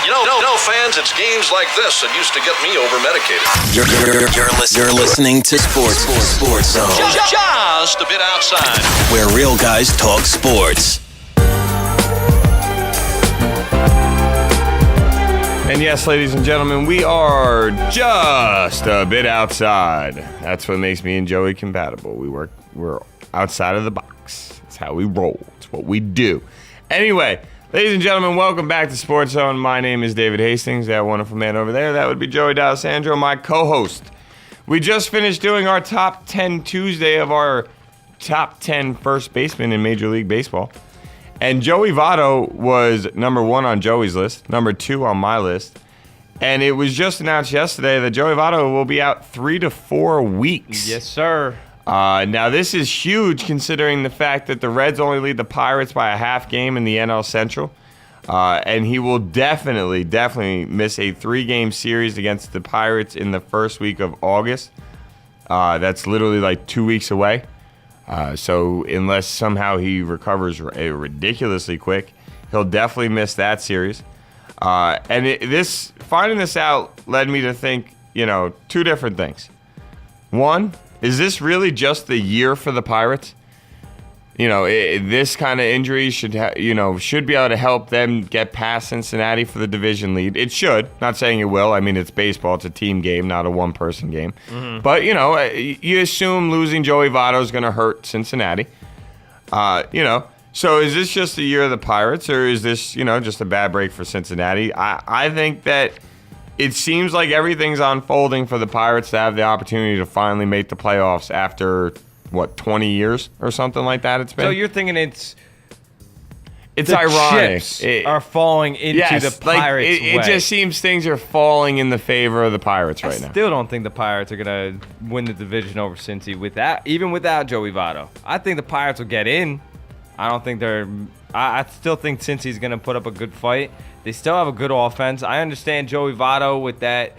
Fans, it's games like this that used to get me over-medicated. You're listening to Sports Zone. Just a bit outside. Where real guys talk sports. And yes, ladies and gentlemen, we are just a bit outside. That's what makes me and Joey compatible. We're outside of the box. It's how we roll. It's what we do. Anyway, ladies and gentlemen, welcome back to Sports Zone. My name is David Hastings. That wonderful man over there, that would be Joey D'Alessandro, my co-host. We just finished doing our Top 10 Tuesday of our Top 10 first basemen in Major League Baseball. And Joey Votto was number 1 on Joey's list, number 2 on my list. And it was just announced yesterday that Joey Votto will be out 3 to 4 weeks. Yes, sir. Now, this is huge considering the fact that the Reds only lead the Pirates by a half game in the NL Central. And he will definitely miss a 3-game series against the Pirates in the first week of August. That's literally like 2 weeks away. So unless somehow he recovers ridiculously quick, he'll definitely miss that series. Finding this out led me to think, two different things. One, is this really just the year for the Pirates? This kind of injury should be able to help them get past Cincinnati for the division lead. It should. Not saying it will. I mean, it's baseball. It's a team game, not a one-person game. Mm-hmm. But, you assume losing Joey Votto is going to hurt Cincinnati. So is this just the year of the Pirates, or is this, just a bad break for Cincinnati? I think that it seems like everything's unfolding for the Pirates to have the opportunity to finally make the playoffs after 20 years or something like that it's been? So you're thinking it's ironic. Chips are falling into the Pirates' way. It just seems things are falling in the favor of the Pirates right now. I still don't think the Pirates are going to win the division over Cincy even without Joey Votto. I think the Pirates will get in. I still think Cincy's going to put up a good fight. They still have a good offense. I understand Joey Votto with that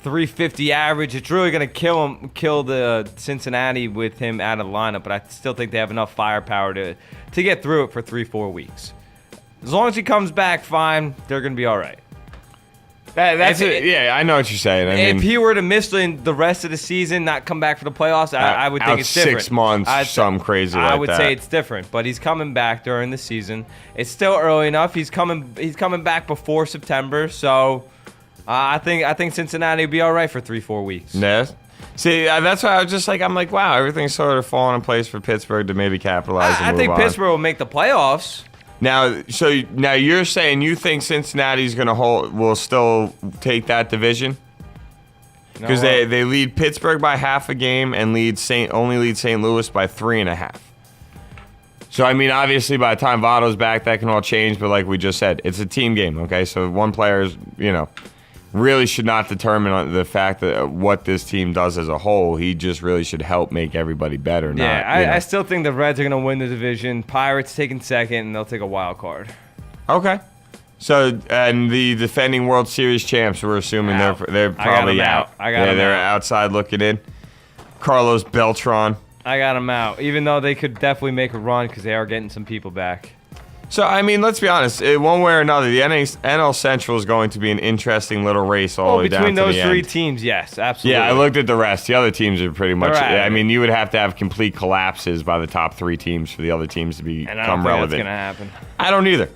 350 average. It's really going to kill the Cincinnati with him out of the lineup, but I still think they have enough firepower to get through it for 3-4 weeks. As long as he comes back fine, they're going to be all right. I know what you're saying. If he were to miss the rest of the season, not come back for the playoffs, I would think it's different. 6 months, something crazy like that. I would say it's different, but he's coming back during the season. It's still early enough. He's coming back before September, so I think Cincinnati will be all right for 3-4 weeks. Yes. See, that's why I was just like, wow, everything's sort of falling in place for Pittsburgh to maybe capitalize and move on. I think Pittsburgh will make the playoffs. Now you're saying you think Cincinnati's will still take that division? Because they lead Pittsburgh by half a game and only lead St. Louis by 3.5. So, I mean, obviously by the time Votto's back, that can all change. But like we just said, it's a team game, okay? So one player's, really should not determine the fact that what this team does as a whole. He just really should help make everybody better. I still think the Reds are going to win the division. Pirates taking second, and they'll take a wild card. Okay. So, and the defending World Series champs, we're assuming they're probably out. They're outside looking in. Carlos Beltran. I got them out, even though they could definitely make a run because they are getting some people back. So, I mean, let's be honest. One way or another, the NL Central is going to be an interesting little race all the way down to the end. Between those 3 teams, yes, absolutely. Yeah, I looked at the rest. The other teams are pretty much... Right. I mean, you would have to have complete collapses by the top 3 teams for the other teams to become relevant. And I don't think that's going to happen. I don't either.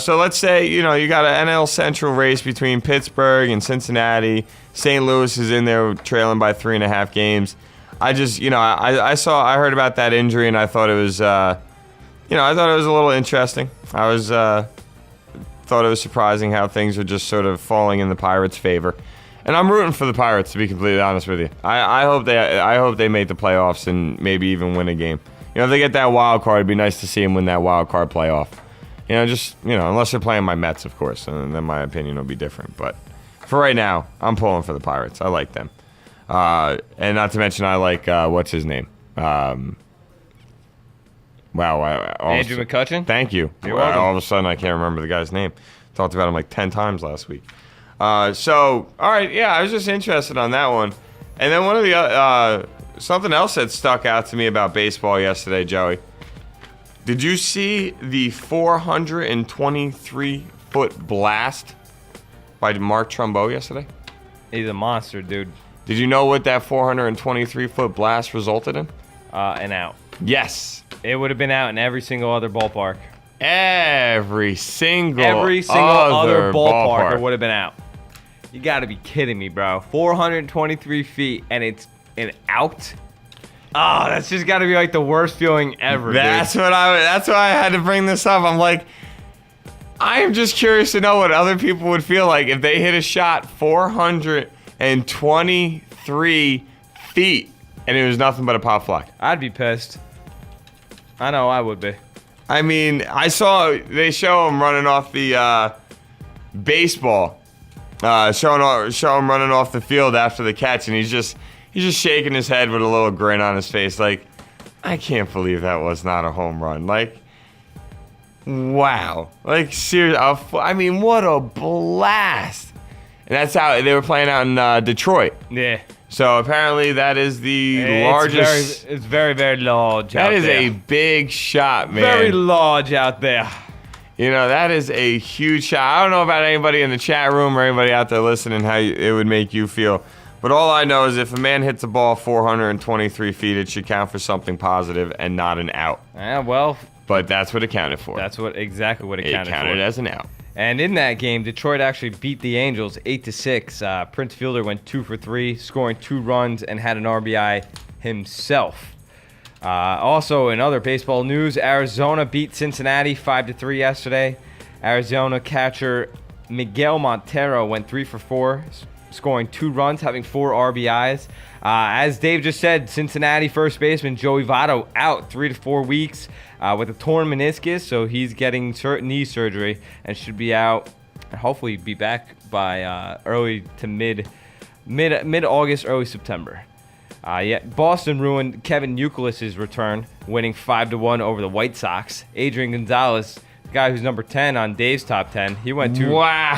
So let's say, you got an NL Central race between Pittsburgh and Cincinnati. St. Louis is in there trailing by 3.5 games. I just, I heard about that injury and I thought it was... I thought it was a little interesting. I thought it was surprising how things are just sort of falling in the Pirates' favor, and I'm rooting for the Pirates to be completely honest with you. I hope they make the playoffs and maybe even win a game. If they get that wild card, it'd be nice to see them win that wild card playoff. Unless they're playing my Mets, of course, and then my opinion will be different. But for right now, I'm pulling for the Pirates. I like them, and not to mention I like what's his name. Wow. Andrew McCutchen? Thank you. You're welcome. All of a sudden, I can't remember the guy's name. Talked about him like 10 times last week. All right, yeah, I was just interested on that one. And then one of the something else that stuck out to me about baseball yesterday, Joey. Did you see the 423 423-foot blast by Mark Trumbo yesterday? He's a monster, dude. Did you know what that 423-foot blast resulted in? An out. Yes. It would have been out in every single other ballpark. Every single other ballpark it ballpark. would have been out. You got to be kidding me, bro. 423 feet and it's an out. Oh, that's just got to be like the worst feeling ever. That's dude. That's why I had to bring this up. I'm like, I am just curious to know what other people would feel like if they hit a shot 423 feet and it was nothing but a pop fly. I'd be pissed. I know I would be. I mean, they show him running off the baseball, show him running off the field after the catch, and he's just shaking his head with a little grin on his face, like, I can't believe that was not a home run. Like, wow, like seriously, I mean, what a blast! And that's how they were playing out in Detroit. Yeah. So apparently that is the largest. It's very, very large out there. That is a big shot, man. Very large out there. You know, that is a huge shot. I don't know about anybody in the chat room or anybody out there listening how it would make you feel. But all I know is if a man hits a ball 423 feet, it should count for something positive and not an out. Yeah, well. But that's what it counted for. That's exactly what it counted for. It counted as an out. And in that game, Detroit actually beat the Angels 8-6. Prince Fielder went 2 for 3, scoring 2 runs and had an RBI himself. Also, in other baseball news, Arizona beat Cincinnati 5-3 yesterday. Arizona catcher Miguel Montero went 3 for 4, scoring 2 runs, having 4 RBIs. As Dave just said, Cincinnati first baseman Joey Votto out 3 to 4 weeks with a torn meniscus, so he's getting knee surgery and should be out and hopefully be back by early to mid-August, early September. Boston ruined Kevin Youkilis's return, winning 5-1 over the White Sox. Adrian Gonzalez, the guy who's number 10 on Dave's top 10, he went 2. Wow.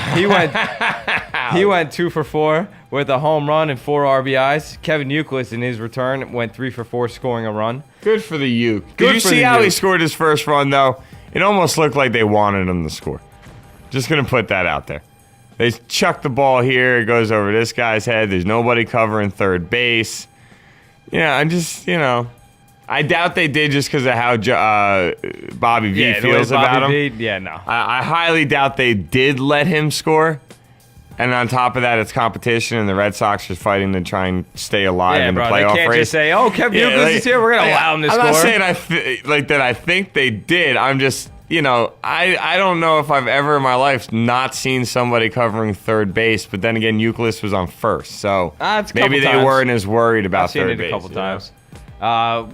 He went 2 for 4 with a home run and 4 RBIs. Kevin Youkilis in his return went 3 for 4, scoring a run. Good for the Uke. Did you see how he scored his first run, though? It almost looked like they wanted him to score. Just going to put that out there. They chuck the ball here. It goes over this guy's head. There's nobody covering third base. Yeah, I doubt they did just because of how Bobby V feels about him. Yeah, no. I highly doubt they did let him score. And on top of that, it's competition, and the Red Sox are fighting to try and stay alive in the playoff race. They can't just say, "Oh, Kevin Youkilis is here. We're gonna allow him to score." I'm not saying that I think they did. I'm just, I don't know if I've ever in my life not seen somebody covering third base. But then again, Youkilis was on first, so maybe they weren't as worried about third base. I've seen it a couple times.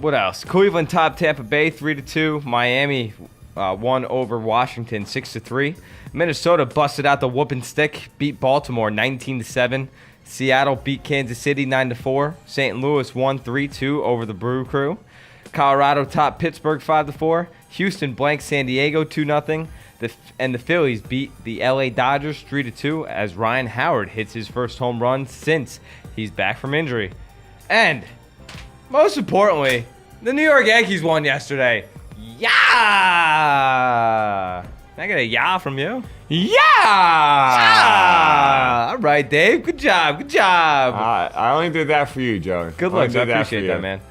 What else? Cleveland topped Tampa Bay 3-2. Miami won over Washington 6-3. Minnesota busted out the whooping stick, beat Baltimore 19-7. Seattle beat Kansas City 9-4. St. Louis won 3-2 over the Brew Crew. Colorado topped Pittsburgh 5-4. Houston blanked San Diego 2-0. And the Phillies beat the LA Dodgers 3-2 as Ryan Howard hits his first home run since he's back from injury. And most importantly, the New York Yankees won yesterday. Yeah! Can I get a yeah from you? Yeah! All right, Dave. Good job. Good job. I only did that for you, Joey. Good luck. I appreciate that, man.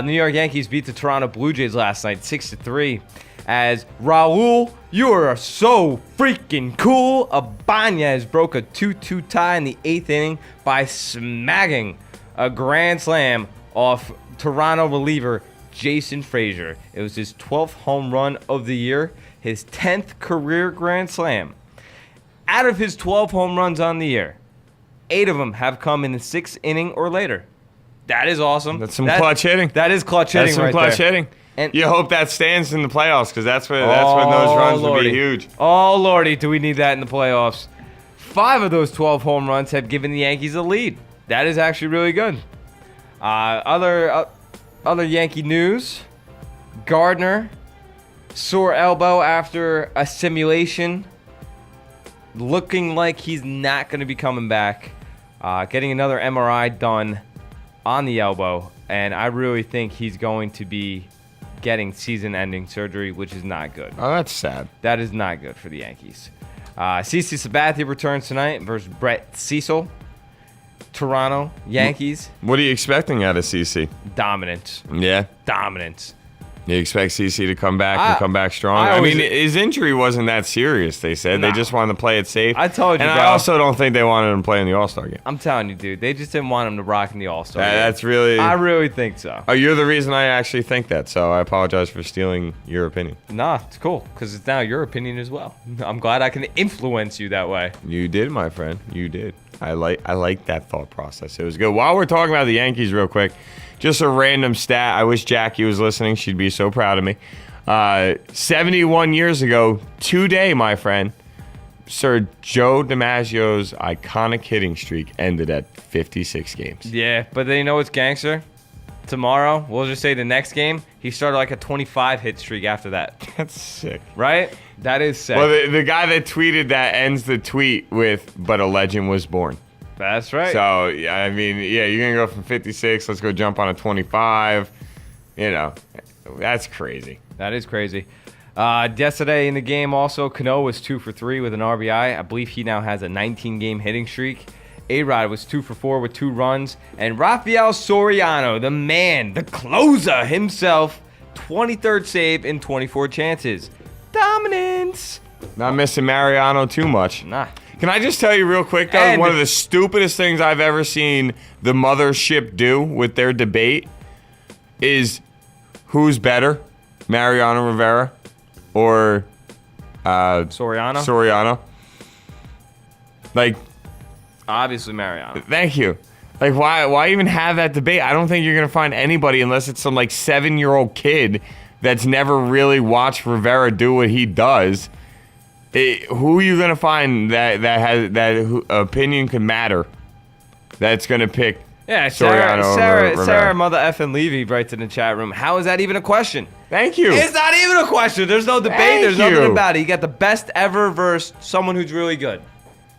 New York Yankees beat the Toronto Blue Jays last night 6-3 as Raul, you are so freaking cool. Ibanez broke a 2-2 tie in the 8th inning by smacking a grand slam off Toronto reliever Jason Frazier. It was his 12th home run of the year, his 10th career grand slam. Out of his 12 home runs on the year, 8 of them have come in the 6th inning or later. That is awesome. That's some clutch hitting. That is clutch hitting. That's some clutch hitting. And you hope that stands in the playoffs because that's when those runs will be huge. Oh, Lordy, do we need that in the playoffs. 5 of those 12 home runs have given the Yankees a lead. That is actually really good. Other Yankee news. Gardner, sore elbow after a simulation. Looking like he's not going to be coming back. Getting another MRI done on the elbow. And I really think he's going to be getting season-ending surgery, which is not good. Oh, that's sad. That is not good for the Yankees. CC Sabathia returns tonight versus Brett Cecil. Toronto Yankees. What are you expecting out of CC? Dominance. Yeah. Dominance. You expect CC to come back and come back strong? I mean, his injury wasn't that serious, they said. No. They just wanted to play it safe. I told you, and bro. I also don't think they wanted him to play in the All-Star game. I'm telling you, dude. They just didn't want him to rock in the All-Star game. That's really... I really think so. Oh, you're the reason I actually think that, so I apologize for stealing your opinion. Nah, it's cool, because it's now your opinion as well. I'm glad I can influence you that way. You did, my friend. You did. I like that thought process. It was good. While we're talking about the Yankees real quick, just a random stat. I wish Jackie was listening. She'd be so proud of me. 71 years ago, today, my friend, Sir Joe DiMaggio's iconic hitting streak ended at 56 games. Yeah, but then you know what's gangster? Tomorrow, we'll just say the next game, he started like a 25 hit streak after that. That's sick. Right? That is sick. Well, the guy that tweeted that ends the tweet with, "But a legend was born." That's right. So, yeah, I mean, yeah, you're going to go from 56. Let's go jump on a 25. You know, that's crazy. That is crazy. Yesterday in the game also, Cano was 2 for 3 with an RBI. I believe he now has a 19-game hitting streak. A-Rod was 2 for 4 with 2 runs. And Rafael Soriano, the man, the closer himself, 23rd save in 24 chances. Dominance. Not missing Mariano too much. Nah. Can I just tell you real quick, though, And- one of the stupidest things I've ever seen the mothership do with their debate is who's better, Mariano Rivera or Soriano? Soriano? Like, Obviously Mariano. thank you. Like, why even have that debate? I don't think you're going to find anybody unless it's some, like, 7-year-old kid that's never really watched Rivera do what he does. Who are you going to find that has that opinion could matter that's going to pick Yeah, Soriano over Rivera? Sarah Mother Effin Levy writes in the chat room, how is that even a question? Thank you. It's not even a question. There's no debate. Thank There's nothing you. about it. You got the best ever versus someone who's really good.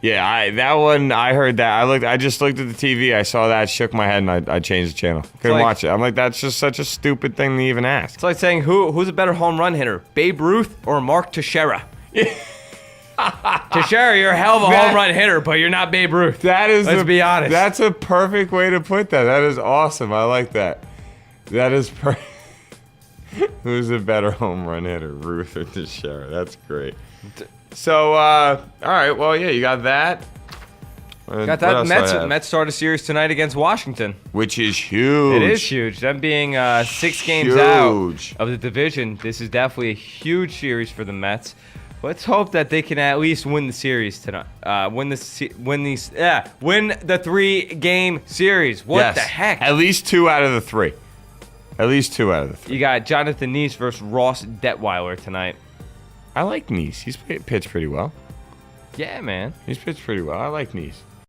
Yeah, that one, I heard that. I just looked at the TV. I saw that, shook my head, and I changed the channel. Couldn't like- watch it. I'm like, that's just such a stupid thing to even ask. It's like saying who's a better home run hitter, Babe Ruth or Mark Teixeira? Teixeira, you're a hell of a home run hitter, but you're not Babe Ruth. Let's be honest. That's a perfect way to put that. That is awesome. I like that. That is Who's a better home run hitter, Ruth or Teixeira? That's great. So, all right. Well, yeah, you got that. Got that. Mets start a series tonight against Washington. Which is huge. It is huge. Them being 6 games Huge. out of the division, this is definitely a huge series for the Mets. Let's hope that they can at least win the series tonight. Win the 3-game series. What Yes. the heck? At least 2 out of the 3. At least 2 out of the 3. You got Jonathan Neese versus Ross Detweiler tonight. I like Neese. He's pitched pretty well. Yeah, man. He's pitched pretty well. I like Neese.